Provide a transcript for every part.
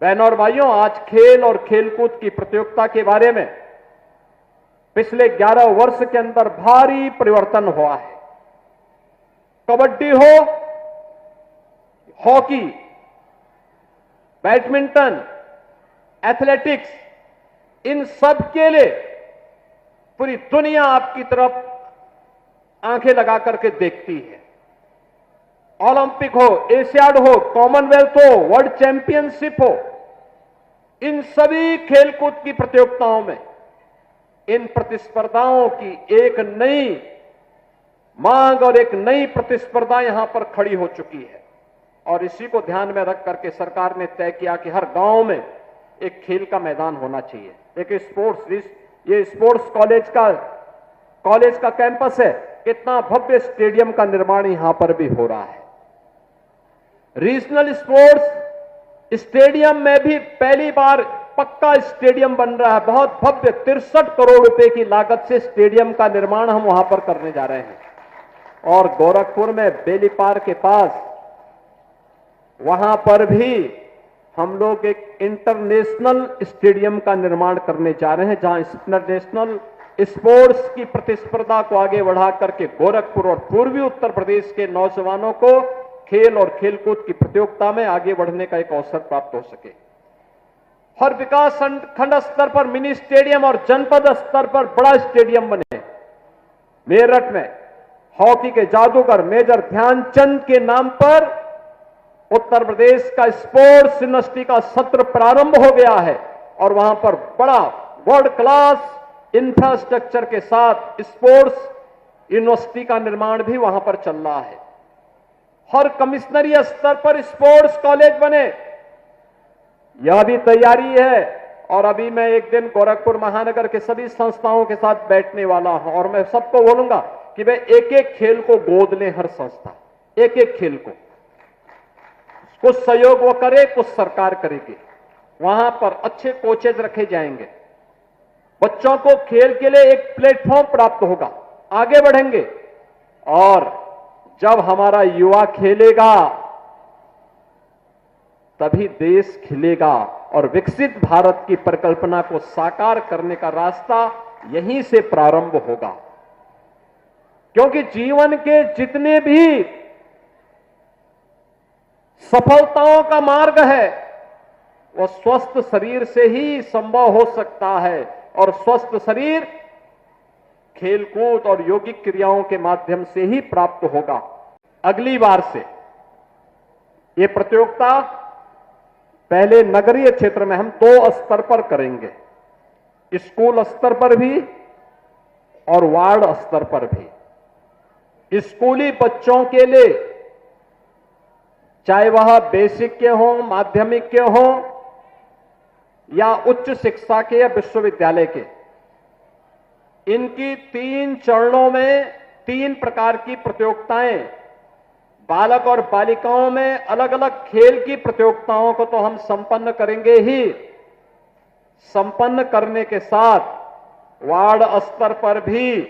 बहनों और भाइयों, आज खेल और खेलकूद की प्रतियोगिता के बारे में पिछले 11 वर्ष के अंदर भारी परिवर्तन हुआ है। कबड्डी हो, हॉकी, बैडमिंटन, एथलेटिक्स, इन सब के लिए पूरी दुनिया आपकी तरफ आंखें लगा करके देखती है। ओलंपिक हो, एशियाड हो, कॉमनवेल्थ हो, वर्ल्ड चैंपियनशिप हो, इन सभी खेलकूद की प्रतियोगिताओं में इन प्रतिस्पर्धाओं की एक नई मांग और एक नई प्रतिस्पर्धा यहां पर खड़ी हो चुकी है। और इसी को ध्यान में रख करके सरकार ने तय किया कि हर गांव में एक खेल का मैदान होना चाहिए। एक ये स्पोर्ट्स कॉलेज का कैंपस है, कितना भव्य स्टेडियम का निर्माण यहां पर भी हो रहा है। रीजनल स्पोर्ट्स स्टेडियम में भी पहली बार पक्का स्टेडियम बन रहा है। बहुत भव्य 63 करोड़ रुपए की लागत से स्टेडियम का निर्माण हम वहां पर करने जा रहे हैं। और गोरखपुर में बेली पार्क के पास वहां पर भी हम लोग एक इंटरनेशनल स्टेडियम का निर्माण करने जा रहे हैं, जहां इंटरनेशनल स्पोर्ट्स की प्रतिस्पर्धा को आगे बढ़ा करके गोरखपुर और पूर्वी उत्तर प्रदेश के नौजवानों को खेल और खेलकूद की प्रतियोगिता में आगे बढ़ने का एक अवसर प्राप्त हो सके। हर विकास खंड स्तर पर मिनी स्टेडियम और जनपद स्तर पर बड़ा स्टेडियम बने। मेरठ में हॉकी के जादूगर मेजर ध्यानचंद के नाम पर उत्तर प्रदेश का स्पोर्ट्स यूनिवर्सिटी का सत्र प्रारंभ हो गया है और वहां पर बड़ा वर्ल्ड क्लास इंफ्रास्ट्रक्चर के साथ स्पोर्ट्स यूनिवर्सिटी का निर्माण भी वहां पर चल रहा है। हर कमिश्नरी स्तर पर स्पोर्ट्स कॉलेज बने, यह भी तैयारी है। और अभी मैं एक दिन गोरखपुर महानगर के सभी संस्थाओं के साथ बैठने वाला हूं और मैं सबको बोलूंगा कि वे एक एक खेल को गोद लें। हर संस्था एक एक खेल को, कुछ सहयोग वो करे, कुछ सरकार करेगी। वहां पर अच्छे कोचेज रखे जाएंगे, बच्चों को खेल के लिए एक प्लेटफॉर्म प्राप्त होगा, आगे बढ़ेंगे। और जब हमारा युवा खेलेगा तभी देश खिलेगा और विकसित भारत की परिकल्पना को साकार करने का रास्ता यहीं से प्रारंभ होगा। क्योंकि जीवन के जितने भी सफलताओं का मार्ग है वह स्वस्थ शरीर से ही संभव हो सकता है और स्वस्थ शरीर खेलकूद और यौगिक क्रियाओं के माध्यम से ही प्राप्त होगा। अगली बार से यह प्रतियोगिता पहले नगरीय क्षेत्र में हम 2 स्तर पर करेंगे, स्कूल स्तर पर भी और वार्ड स्तर पर भी। स्कूली बच्चों के लिए, चाहे वह बेसिक के हों, माध्यमिक के हों या उच्च शिक्षा के या विश्वविद्यालय के, इनकी 3 चरणों में 3 प्रकार की प्रतियोगिताएं, बालक और बालिकाओं में अलग अलग खेल की प्रतियोगिताओं को तो हम संपन्न करेंगे ही, संपन्न करने के साथ वार्ड स्तर पर भी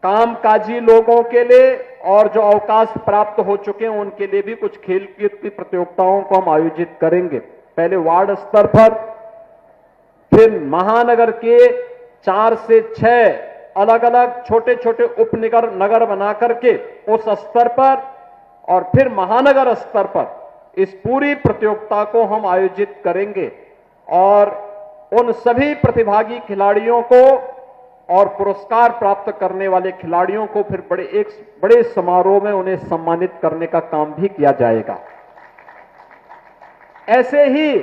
कामकाजी लोगों के लिए और जो अवकाश प्राप्त हो चुके हैं उनके लिए भी कुछ खेल की प्रतियोगिताओं को हम आयोजित करेंगे। पहले वार्ड स्तर पर, फिर महानगर के 4 से 6 अलग अलग छोटे छोटे नगर बना करके उस स्तर पर, और फिर महानगर स्तर पर इस पूरी प्रतियोगिता को हम आयोजित करेंगे। और उन सभी प्रतिभागी खिलाड़ियों को और पुरस्कार प्राप्त करने वाले खिलाड़ियों को फिर बड़े समारोह में उन्हें सम्मानित करने का काम भी किया जाएगा। ऐसे ही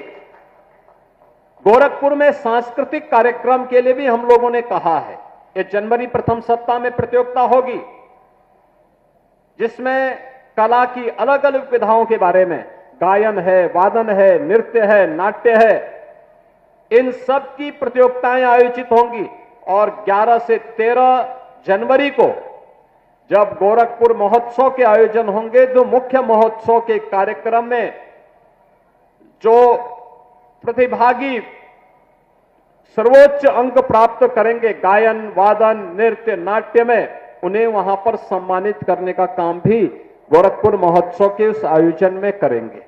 गोरखपुर में सांस्कृतिक कार्यक्रम के लिए भी हम लोगों ने कहा है, ये जनवरी प्रथम सप्ताह में प्रतियोगिता होगी जिसमें कला की अलग अलग विधाओं के बारे में, गायन है, वादन है, नृत्य है, नाट्य है, इन सब की प्रतियोगिताएं आयोजित होंगी। और 11 से 13 जनवरी को जब गोरखपुर महोत्सव के आयोजन होंगे, जो मुख्य महोत्सव के कार्यक्रम में जो प्रतिभागी सर्वोच्च अंक प्राप्त करेंगे गायन, वादन, नृत्य, नाट्य में, उन्हें वहां पर सम्मानित करने का काम भी गोरखपुर महोत्सव के उस आयोजन में करेंगे।